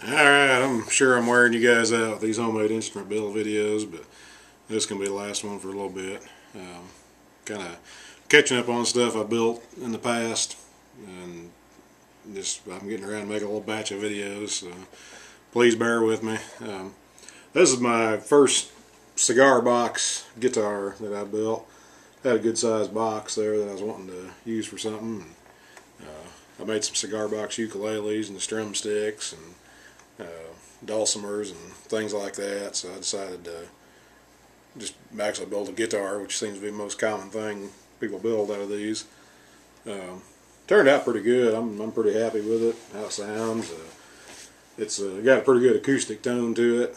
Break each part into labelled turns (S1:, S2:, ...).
S1: Alright, I'm sure I'm wearing you guys out with these homemade instrument build videos, but this is going to be the last one for a little bit. Kind of catching up on stuff I built in the past, and just I'm getting around to making a little batch of videos, so please bear with me. This is my first cigar box guitar that I built. I had a good sized box there that I was wanting to use for something. I made some cigar box ukuleles and the strum sticks and dulcimers and things like that, so I decided to just actually build a guitar, which seems to be the most common thing people build out of these. Turned out pretty good. I'm pretty happy with it, how it sounds. It's got a pretty good acoustic tone to it.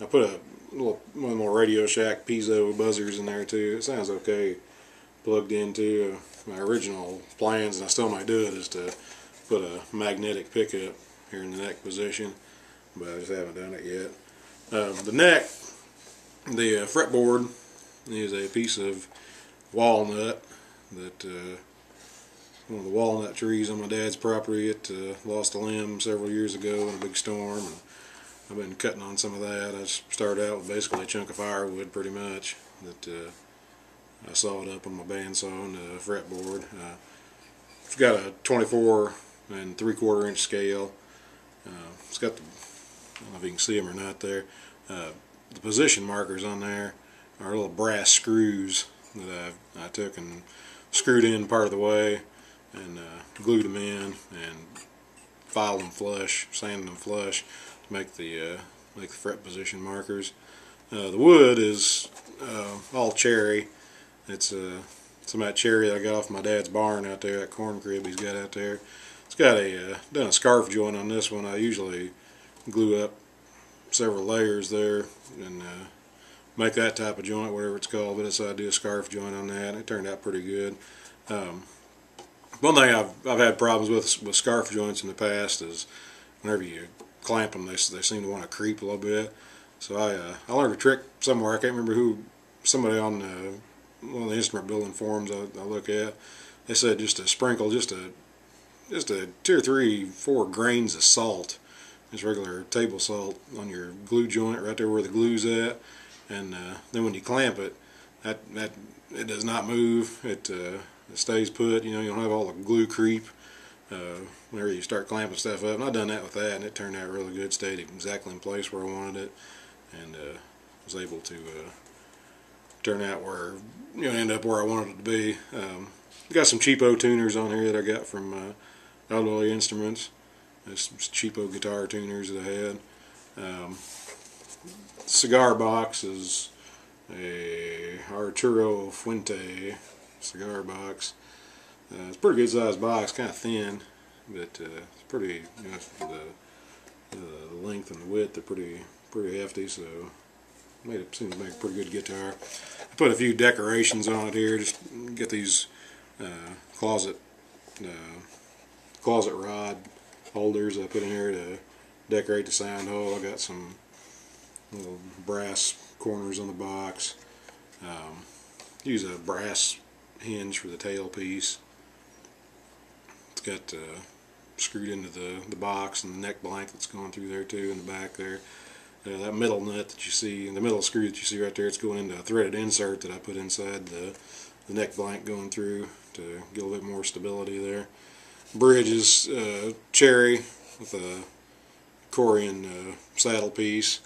S1: I put one more Radio Shack piezo buzzers in there too. It sounds okay plugged into. My original plans, and I still might do it, is to put a magnetic pickup here in the neck position, but I just haven't done it yet. The neck, the fretboard, is a piece of walnut that one of the walnut trees on my dad's property. It lost a limb several years ago in a big storm, and I've been cutting on some of that. I started out with basically a chunk of firewood, pretty much, that I sawed up on my bandsaw on the fretboard. It's got a 24 and 3/4 inch scale. It's got the, I don't know if you can see them or not there. The position markers on there are little brass screws that I took and screwed in part of the way and glued them in and filed them flush, sanded them flush to make the fret position markers. The wood is all cherry. It's some of that cherry I got off my dad's barn out there, that corn crib he's got out there. It's got done a scarf joint on this one. I usually glue up several layers there and make that type of joint, whatever it's called, but I decided to do a scarf joint on that. It turned out pretty good. One thing I've had problems with scarf joints in the past is whenever you clamp them, they seem to want to creep a little bit. So I learned a trick somewhere. I can't remember who. Somebody on one of the instrument building forums I look at. They said just to sprinkle just a 2 or 3, 4 grains of salt, just regular table salt, on your glue joint right there where the glue's at, and then when you clamp it, that it does not move. It stays put. You know, you don't have all the glue creep whenever you start clamping stuff up. And I done that with that, and it turned out really good. Stayed exactly in place where I wanted it, and was able to turn out where, you know, end up where I wanted it to be. Got some cheapo tuners on here that I got from Elderly Instruments. There's some cheapo guitar tuners that I had. Cigar box is a Arturo Fuente cigar box. It's a pretty good sized box, kind of thin, but it's pretty, you know, the length and the width are pretty hefty, so seems to make a pretty good guitar. I put a few decorations on it here, just get these closet rod holders I put in here to decorate the sound hole. I got some little brass corners on the box. Use a brass hinge for the tail piece. It's got screwed into the box, and the neck blank that's going through there too in the back there. That middle nut that you see, and the middle screw that you see right there, it's going into a threaded insert that I put inside the neck blank going through to get a little bit more stability there. Bridge is cherry with a Corian saddle piece.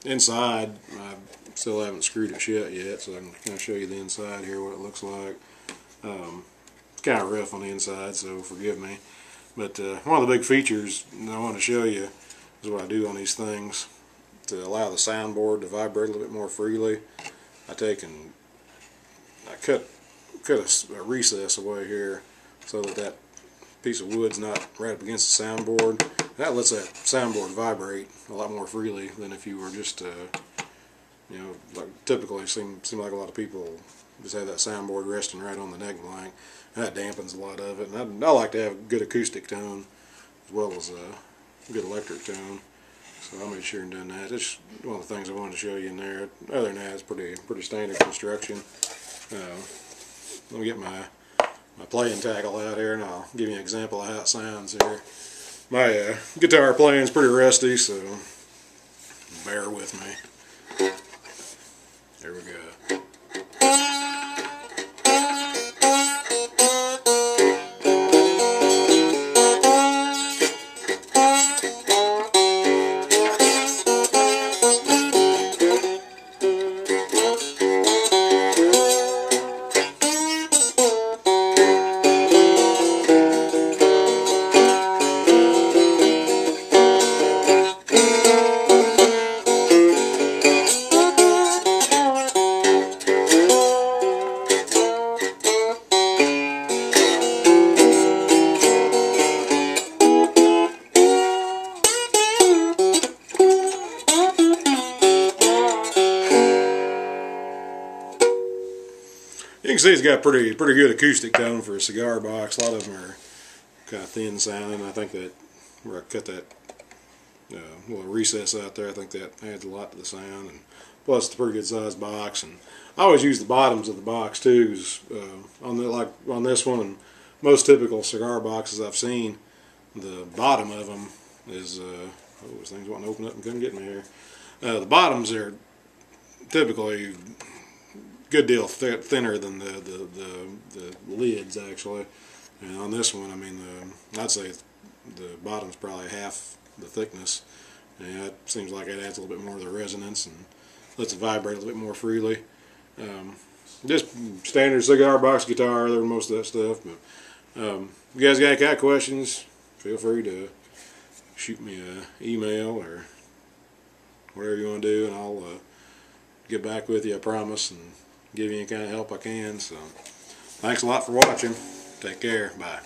S1: Inside, I still haven't screwed it shut yet, so I can kind of show you the inside here, what it looks like. It's kind of rough on the inside, so forgive me. But one of the big features that I want to show you is what I do on these things to allow the soundboard to vibrate a little bit more freely. I take and I cut a recess away here so that piece of wood's not right up against the soundboard. That lets that soundboard vibrate a lot more freely than if you were just you know, like typically seem like a lot of people just have that soundboard resting right on the neck blank. And that dampens a lot of it. And I like to have a good acoustic tone as well as a good electric tone. So I made sure and done that. That's one of the things I wanted to show you in there. Other than that, it's pretty standard construction. Let me get my my playing tackle out here, and I'll give you an example of how it sounds here. My guitar playing is pretty rusty, so bear with me. There we go. You can see it's got pretty good acoustic tone for a cigar box. A lot of them are kind of thin sounding. I think that where I cut that little recess out there, I think that adds a lot to the sound. And plus, it's a pretty good sized box. And I always use the bottoms of the box too, because like on this one and most typical cigar boxes I've seen, the bottom of them is oh, this thing's wanting to open up and couldn't get me here. The bottoms are typically good deal thinner than the lids actually, and on this one, I mean, I'd say the bottom's probably half the thickness, and it seems like it adds a little bit more of the resonance and lets it vibrate a little bit more freely. Just standard cigar box guitar, there most of that stuff. But if you guys got any kind of questions, feel free to shoot me an email or whatever you want to do, and I'll get back with you, I promise, and give you any kind of help I can. So thanks a lot for watching. Take care. Bye.